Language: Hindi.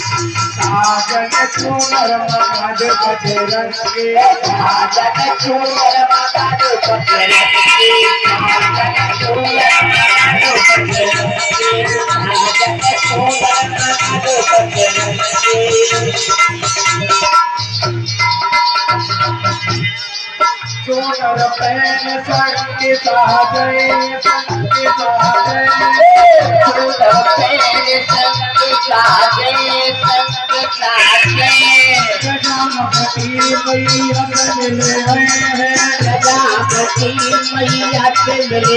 साजन चूनर मगध बजरंगी साजन चूनर मगध बजरंगी साजन चूनर मगध बजरंगी साजन चूनर मगध बजरंगी चूनर पहन संग साजय चूनर पहन संग साजय गजापति मैया मिले गजापति मैया मिले